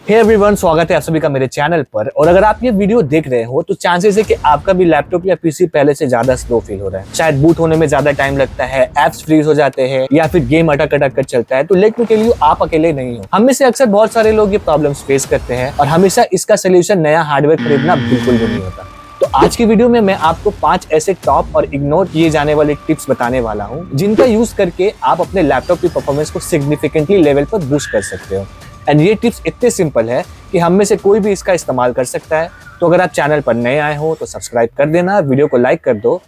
Hey everyone, स्वागत है आप सभी का मेरे चैनल पर। और अगर आप ये वीडियो देख रहे हो तो चांसेस है कि आपका भी लैपटॉप या पीसी पहले से ज्यादा स्लो फील हो रहा है। शायद बूट होने में ज्यादा टाइम लगता है, एप्स फ्रीज हो जाते हैं या फिर गेम अटक अटक कर चलता है। तो लेट मी टेल यू, आप अकेले नहीं हो। हम में से अक्सर बहुत सारे लोग ये प्रॉब्लम्स फेस करते हैं और हमेशा इसका सोल्यूशन नया हार्डवेयर खरीदना बिल्कुल भी नहीं होता। तो आज की वीडियो में मैं आपको 5 ऐसे टॉप और इग्नोर किए जाने वाले टिप्स बताने वाला हूं, जिनका यूज करके आप अपने लैपटॉप की परफॉर्मेंस को सिग्निफिकेंटली लेवल पर बूस्ट कर सकते हो। एंड ये टिप्स इतने सिंपल है कि हम में से कोई भी इसका इस्तेमाल कर सकता है। तो अगर आप चैनल पर नए आए हो तो सब्सक्राइब कर देना, वीडियो को लाइक कर दो।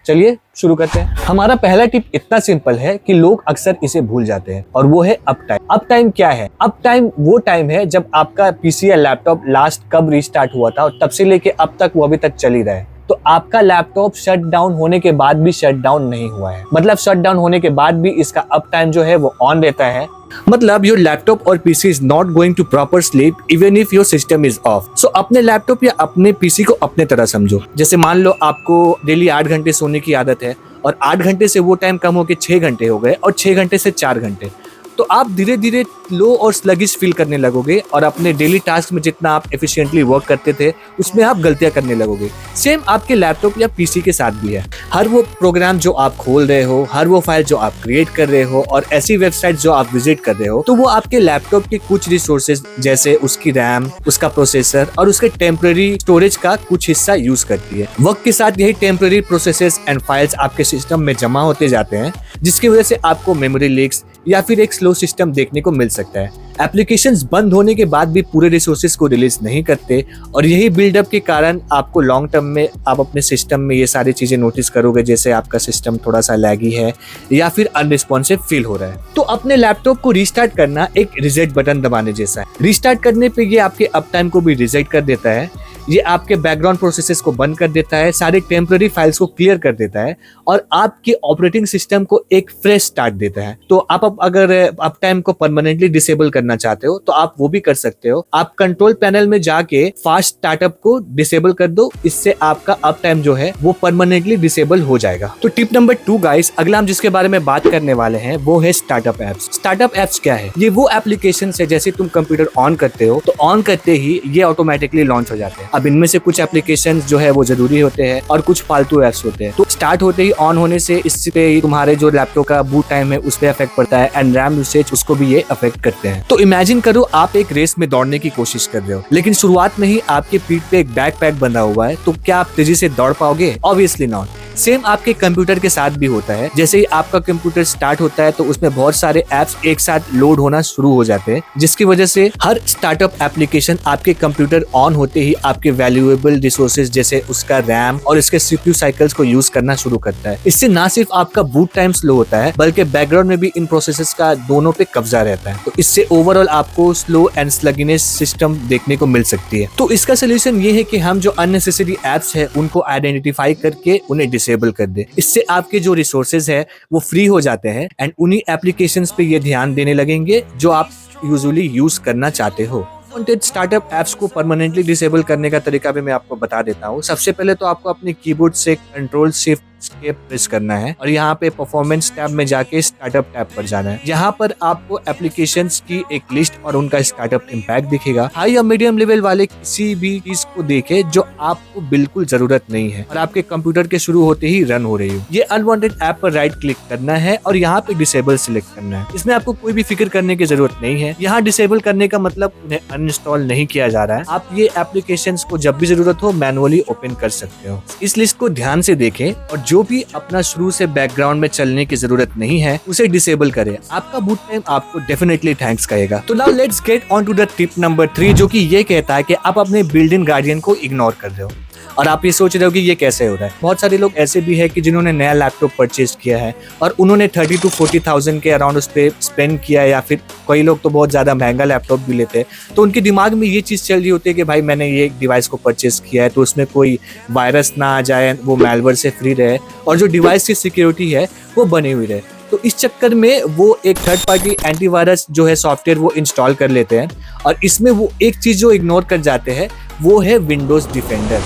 चलिए शुरू करते हैं। हमारा पहला टिप इतना सिंपल है कि लोग अक्सर इसे भूल जाते हैं और वो है अप टाइम। अप टाइम क्या है? अप टाइम वो टाइम है जब आपका पीसी या लैपटॉप लास्ट कब रीस्टार्ट हुआ था और तब से लेके अब तक वो अभी तक चल ही रहा है। तो आपका लैपटॉप शट डाउन होने के बाद भी शट डाउन नहीं हुआ है, मतलब शट डाउन होने के बाद भी इसका अप टाइम जो है वो ऑन रहता है। मतलब योर लैपटॉप और PC is not going to proper sleep even if your system is off. So अपने लैपटॉप या अपने पीसी को अपने तरह समझो। जैसे मान लो आपको डेली 8 घंटे सोने की आदत है और 8 घंटे से वो टाइम कम होकर 6 घंटे हो गए और 6 घंटे से 4 घंटे, तो आप धीरे धीरे लो और स्लगिश फील करने लगोगे और अपने डेली टास्क में जितना आप एफिशिएंटली वर्क करते थे उसमें आप गलतियां करने लगोगे। सेम आपके लैपटॉप या पीसी के साथ भी है। हर वो प्रोग्राम जो आप खोल रहे हो, हर वो फाइल जो आप क्रिएट कर रहे हो और ऐसी वेबसाइट जो आप विजिट कर रहे हो, तो वो आपके लैपटॉप के कुछ रिसोर्सेज जैसे उसकी रैम, उसका प्रोसेसर और उसके टेम्पररी स्टोरेज का कुछ हिस्सा यूज करती है। वक्त के साथ यही टेम्पररी प्रोसेसेस एंड फाइल्स आपके सिस्टम में जमा होते जाते हैं, जिसकी वजह से आपको मेमोरी लीक्स या फिर एक स्लो सिस्टम देखने को मिल सकता है। एप्लीकेशंस बंद होने के बाद भी पूरे रिसोर्सेज को रिलीज नहीं करते और यही बिल्डअप के कारण आपको लॉन्ग टर्म में आप अपने सिस्टम में ये सारी चीजें नोटिस करोगे, जैसे आपका सिस्टम थोड़ा सा लैगी है या फिर अनरिस्पॉन्सिव फील हो रहा है। तो अपने लैपटॉप को रीस्टार्ट करना एक रिसेट बटन दबाने जैसा है। रीस्टार्ट करने पे ये आपके अप टाइम को भी रिसेट कर देता है, ये आपके बैकग्राउंड प्रोसेसेस को बंद कर देता है, सारे टेम्पररी फाइल्स को क्लियर कर देता है और आपके ऑपरेटिंग सिस्टम को एक फ्रेश स्टार्ट देता है। तो आप अगर अप टाइम को परमानेंटली डिसेबल करना चाहते हो तो आप वो भी कर सकते हो। आप कंट्रोल पैनल में जाके फास्ट स्टार्टअप को डिसेबल कर दो, इससे आपका अप टाइम जो है वो परमानेंटली डिसेबल हो जाएगा। तो टिप नंबर 2 गाइस, अगला हम जिसके बारे में बात करने वाले हैं वो है स्टार्टअप एप्स। स्टार्टअप एप्स क्या है? ये वो एप्लीकेशन है जैसे तुम कंप्यूटर ऑन करते हो तो ऑन करते ही ये ऑटोमेटिकली लॉन्च हो जाते हैं। अब इनमें से कुछ एप्लीकेशंस जो है वो जरूरी होते हैं और कुछ फालतू एप्स होते हैं। तो स्टार्ट होते ही ऑन होने से इससे तुम्हारे जो लैपटॉप का बूट टाइम है उस पे इफेक्ट पड़ता है एंड रैम यूसेज उसको भी ये अफेक्ट करते हैं। तो इमेजिन करो आप एक रेस में दौड़ने की कोशिश कर रहे हो, लेकिन शुरुआत में ही आपके पीठ पे एक बैकपैक बंधा हुआ है, तो क्या आप तेजी से दौड़ पाओगे? Obviously not. सेम आपके कंप्यूटर के साथ भी होता है। जैसे ही आपका कंप्यूटर स्टार्ट होता है तो उसमें बहुत सारे एप्स एक साथ लोड होना शुरू हो जाते हैं, जिसकी वजह से हर स्टार्टअप एप्लीकेशन आपके कंप्यूटर ऑन होते ही आपके वैल्यूएबल रिसोर्सेज जैसे उसका रैम और इसके सीपीयू साइकिल्स को यूज करना शुरू करता है। इससे ना सिर्फ आपका बूट टाइम स्लो होता है बल्कि बैकग्राउंड में भी इन प्रोसेसेस का दोनों पे कब्जा रहता है। तो इससे ओवरऑल आपको स्लो एंड स्लगिनेस सिस्टम देखने को मिल सकती है। तो इसका सोल्यूशन ये है कि हम जो अननेसेसरी एप्स है उनको आइडेंटिफाई करके उन्हें डिसेबल कर दे। इससे आपके जो रिसोर्सेज है वो फ्री हो जाते हैं एंड उन्हीं एप्लीकेशंस पे ये ध्यान देने लगेंगे जो आप यूजुअली यूज करना चाहते हो। स्टार्टअप एप्स को परमानेंटली डिसेबल करने का तरीका भी मैं आपको बता देता हूँ। सबसे पहले तो आपको अपने कीबोर्ड से कंट्रोल शिफ्ट एस्केप प्रेस करना है और यहाँ पे परफॉर्मेंस टैब में जाके स्टार्टअप टैब पर जाना है। यहाँ पर आपको एप्लीकेशंस की एक लिस्ट और उनका स्टार्टअप इम्पैक्ट दिखेगा। हाई या मीडियम लेवल वाले किसी भी चीज को देखे जो आपको बिल्कुल जरूरत नहीं है और आपके कंप्यूटर के शुरू होते ही रन हो रही हो। ये अनवांटेड ऐप पर राइट क्लिक करना है और यहाँ पे डिसेबल सिलेक्ट करना है। इसमें आपको कोई भी फिक्र करने की जरूरत नहीं है। यहाँ डिसेबल करने का मतलब उन्हें अनइंस्टॉल नहीं किया जा रहा है। आप ये एप्लीकेशंस को जब भी जरूरत हो मैनुअली ओपन कर सकते हो। इस लिस्ट को ध्यान से देखें और जो भी अपना शुरू से बैकग्राउंड में चलने की जरूरत नहीं है उसे डिसेबल करें। आपका बूट टाइम आपको डेफिनेटली थैंक्स कहेगा। तो now let's get on to the tip number 3, जो कि ये कहता है कि आप अपने बिल्ट इन गार्डियन को इग्नोर कर रहे हो। और आप ये सोच रहे हो कि ये कैसे हो रहा है। बहुत सारे लोग ऐसे भी है कि जिन्होंने नया लैपटॉप परचेज किया है और उन्होंने 30 to 40,000 के अराउंड उस पर स्पेंड किया है, या फिर कई लोग तो बहुत ज्यादा महंगा लैपटॉप भी लेते हैं। तो उनके दिमाग में ये चीज चल रही होती है कि भाई मैंने ये डिवाइस को परचेज किया है तो उसमें कोई वायरस ना आ जाए, वो मैलवेयर से फ्री रहे और जो डिवाइस की सिक्योरिटी है वो बनी हुई रहे। तो इस चक्कर में वो एक थर्ड पार्टी एंटीवायरस जो है सॉफ्टवेयर वो इंस्टॉल कर लेते हैं और इसमें वो एक चीज जो इग्नोर कर जाते हैं वो है विंडोज डिफेंडर,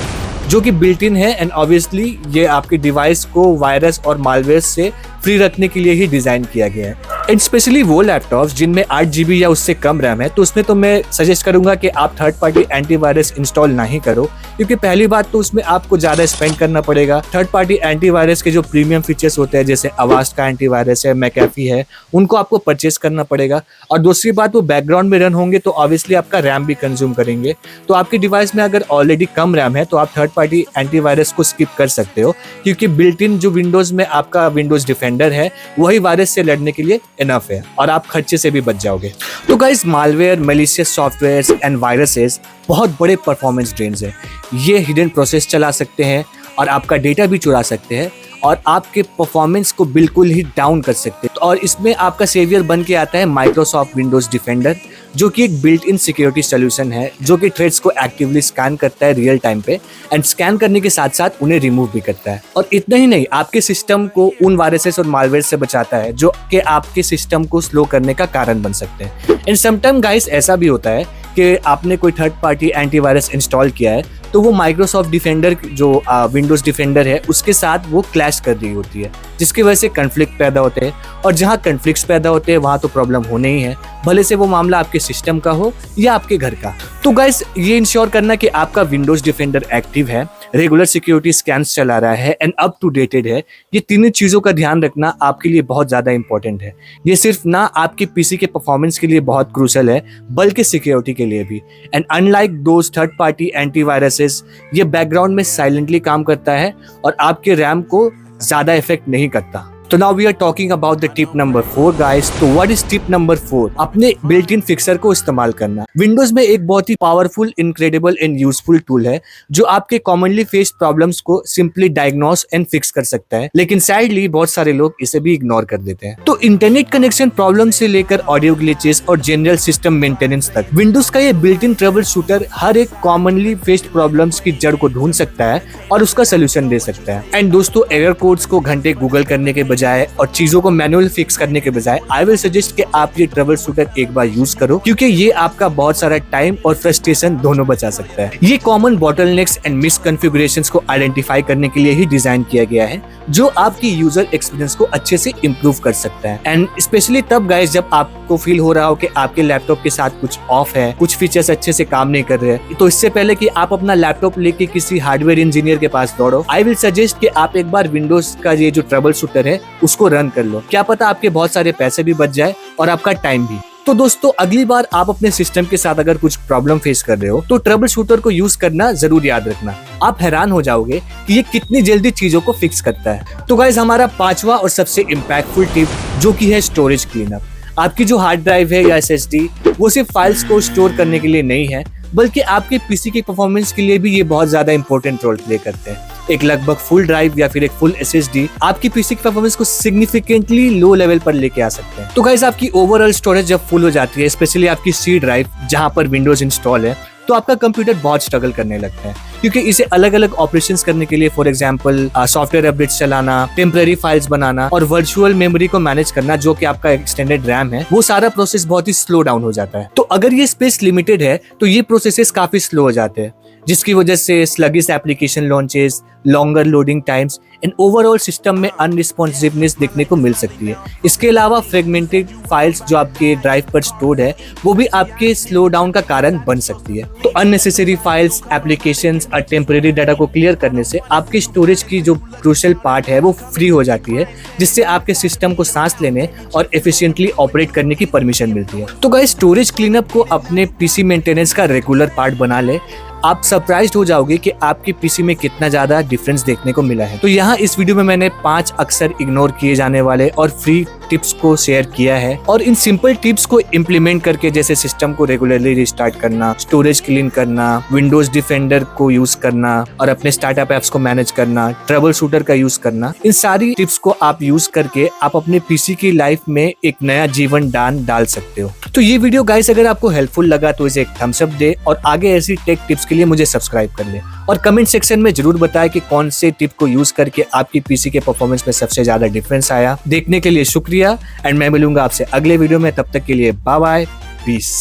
जो कि बिल्ट इन है एंड ऑब्वियसली ये आपके डिवाइस को वायरस और मालवेयर से फ्री रखने के लिए ही डिजाइन किया गया है। एंड स्पेशली वो लैपटॉप्स जिनमें 8 GB या उससे कम रैम है, तो उसमें तो मैं सजेस्ट करूंगा कि आप थर्ड पार्टी एंटीवायरस इंस्टॉल नहीं करो, क्योंकि पहली बात तो उसमें आपको ज्यादा स्पेंड करना पड़ेगा। थर्ड पार्टी एंटीवायरस के जो प्रीमियम फीचर्स होते हैं जैसे अवास्ट का एंटीवायरस है, मैकेफी है, उनको आपको परचेस करना पड़ेगा। और दूसरी बात, वो बैकग्राउंड में रन होंगे तो ऑब्वियसली आपका रैम भी कंज्यूम करेंगे। तो आपके डिवाइस में अगर ऑलरेडी कम रैम है तो आप थर्ड पार्टी एंटीवायरस को स्किप कर सकते हो, क्योंकि बिल्ट इन जो विंडोज में आपका विंडोज डिफेंडर है वही वायरस से लड़ने के लिए इनफ है और आप खर्चे से भी बच जाओगे। तो guys, malware, malicious softwares and viruses बहुत बड़े परफॉर्मेंस ड्रेन्स हैं। ये हिडन प्रोसेस चला सकते हैं और आपका डेटा भी चुरा सकते हैं और आपके परफॉर्मेंस को बिल्कुल ही डाउन कर सकते हैं। और इसमें आपका सेवियर बन के आता है माइक्रोसॉफ्ट विंडोज डिफेंडर, जो कि एक बिल्ट इन सिक्योरिटी सोल्यूशन है जो कि थ्रेड्स को एक्टिवली स्कैन करता है रियल टाइम पे, एंड स्कैन करने के साथ साथ उन्हें रिमूव भी करता है। और इतना ही नहीं, आपके सिस्टम को उन वायरसेस और मालवेयर से बचाता है जो कि आपके सिस्टम को स्लो करने का कारण बन सकते हैं। एंड समटाइम गाइस, ऐसा भी होता है कि आपने कोई थर्ड पार्टी एंटीवायरस इंस्टॉल किया है तो वो माइक्रोसॉफ्ट डिफेंडर जो विंडोज डिफेंडर है उसके साथ वो क्लैश कर रही होती है, जिसकी वजह से कन्फ्लिक्ट पैदा होते हैं। और जहाँ कन्फ्लिक्ट्स पैदा होते हैं वहाँ तो प्रॉब्लम होने ही है, भले से वो मामला आपके सिस्टम का हो या आपके घर का। तो गाइस, ये इंश्योर करना कि आपका विंडोज डिफेंडर एक्टिव है, रेगुलर सिक्योरिटी स्कैन्स चला रहा है एंड अप टू डेटेड है, ये तीनों चीज़ों का ध्यान रखना आपके लिए बहुत ज़्यादा इंपॉर्टेंट है। ये सिर्फ ना आपके पीसी के परफॉर्मेंस के लिए बहुत क्रूशल है, बल्कि सिक्योरिटी के लिए भी। And unlike those third party antiviruses, ये बैकग्राउंड में साइलेंटली काम करता है और आपके रैम को ज़्यादा इफेक्ट नहीं करता। तो now we are talking about the tip number 4 guys. तो व्हाट इज टिप नंबर 4? अपने बिल्ट इन फिक्सर को इस्तेमाल करना। विंडोज में एक बहुत ही powerful, incredible and useful tool है जो आपके कॉमनली फेस्ड प्रॉब्लम्स को सिंपली डायग्नोस एंड फिक्स कर सकता है, लेकिन सैडली बहुत सारे लोग इसे भी इग्नोर कर देते हैं। तो इंटरनेट कनेक्शन प्रॉब्लम से लेकर ऑडियो ग्लिचेस और जनरल सिस्टम मेंटेनेंस तक, विंडोज का ये बिल्ट इन ट्रबल शूटर हर एक कॉमनली फेस्ड प्रॉब्लम्स की जड़ को ढूंढ सकता है और उसका सोल्यूशन दे सकता है। एंड दोस्तों, एरर कोड्स को घंटे गूगल करने के बजाय और चीजों को मैनुअल फिक्स करने के बजाय आई विल सजेस्ट कि आप ये ट्रबल शूटर एक बार यूज करो, क्योंकि ये आपका बहुत सारा टाइम और फ्रस्ट्रेशन दोनों बचा सकता है। ये कॉमन बॉटलनेक्स एंड मिसकॉन्फ़िगरेशंस को आइडेंटिफाई करने के लिए ही डिजाइन किया गया है, जो आपकी यूजर एक्सपीरियंस को अच्छे से इम्प्रूव कर सकता है। एंड स्पेशली तब गाइस जब आपको फील हो रहा हो कि आपके लैपटॉप के साथ कुछ ऑफ है, कुछ फीचर्स अच्छे से काम नहीं कर रहे, तो इससे पहले कि आप अपना लैपटॉप लेके किसी हार्डवेयर इंजीनियर के पास दौड़ो, आई विल सजेस्ट कि आप एक बार विंडोज का ये जो ट्रबल शूटर है उसको रन कर लो। क्या पता आपके बहुत सारे पैसे भी बच जाए और आपका टाइम भी। तो दोस्तों, अगली बार आप अपने सिस्टम के साथ अगर कुछ प्रॉब्लम फेस कर रहे हो तो ट्रबल शूटर को यूज करना जरूर याद रखना। आप हैरान हो जाओगे कि ये कितनी जल्दी चीजों को फिक्स करता है। तो गाइस, हमारा 5वां और सबसे इम्पैक्टफुल टिप जो कि है स्टोरेज क्लीनअप। आपकी जो हार्ड ड्राइव है या एसएसडी, वो सिर्फ फाइल्स को स्टोर करने के लिए नहीं है, बल्कि आपके पीसी की परफॉर्मेंस के लिए भी ये बहुत ज्यादा इंपॉर्टेंट रोल प्ले करते हैं। एक लगभग फुल ड्राइव या फिर एक फुल एसएसडी आपकी पीसी की परफॉर्मेंस को सिग्निफिकेंटली लो लेवल पर लेके आ सकते हैं। तो गाइस, आपकी ओवरऑल स्टोरेज जब फुल हो जाती है, स्पेशली आपकी सी ड्राइव जहां पर विंडोज इंस्टॉल है, तो आपका कंप्यूटर बहुत स्ट्रगल करने लगता है, क्योंकि इसे अलग अलग ऑपरेशंस करने के लिए, फॉर एग्जांपल सॉफ्टवेयर अपडेट्स चलाना, टेम्पररी फाइल्स बनाना और वर्चुअल मेमोरी को मैनेज करना जो कि आपका एक्सटेंडेड रैम है, वो सारा प्रोसेस बहुत ही स्लो डाउन हो जाता है। तो अगर ये स्पेस लिमिटेड है तो ये प्रोसेसेस काफी स्लो हो जाते हैं, जिसकी वजह से sluggish application launches, longer loading times and overall system में अनरिस्पॉन्सिवनेस देखने को मिल सकती है। इसके अलावा फ्रेगमेंटेड फाइल्स जो आपके ड्राइव पर स्टोर्ड है वो भी आपके स्लो डाउन का कारण बन सकती है। तो अननेसेसरी फाइल्स, एप्लीकेशंस और टेम्परेरी डाटा को क्लियर करने से आपकी स्टोरेज की जो क्रूशियल पार्ट है वो फ्री हो जाती है, जिससे आपके सिस्टम को सांस लेने और एफिशिएंटली ऑपरेट करने की परमिशन मिलती है। तो गाइस, स्टोरेज क्लीनअप को अपने पीसी मेंटेनेंस का रेगुलर पार्ट बना ले। आप सरप्राइज्ड हो जाओगे कि आपके पीसी में कितना ज्यादा डिफरेंस देखने को मिला है। तो यहाँ इस वीडियो में मैंने 5 अक्सर इग्नोर किए जाने वाले और फ्री टिप्स को शेयर किया है, और इन सिंपल टिप्स को इम्प्लीमेंट करके, जैसे सिस्टम को रेगुलरली रिस्टार्ट करना, स्टोरेज क्लीन करना, विंडोज डिफेंडर को यूज करना और अपने स्टार्टअप एप्स को मैनेज करना, ट्रबल शूटर का यूज करना, इन सारी टिप्स को आप यूज करके आप अपने पीसी की लाइफ में एक नया जीवन दान डाल सकते हो। तो ये वीडियो गाइस अगर आपको हेल्पफुल लगा तो इसे एक थम्स अप दे, और आगे ऐसी टेक टिप्स के लिए मुझे सब्सक्राइब कर ले, और कमेंट सेक्शन में जरूर बताएं कि कौन से टिप को यूज करके आपकी पीसी के परफॉर्मेंस में सबसे ज्यादा डिफरेंस आया। देखने के लिए शुक्रिया, एंड मैं मिलूंगा आपसे अगले वीडियो में। तब तक के लिए बाय बाय, पीस।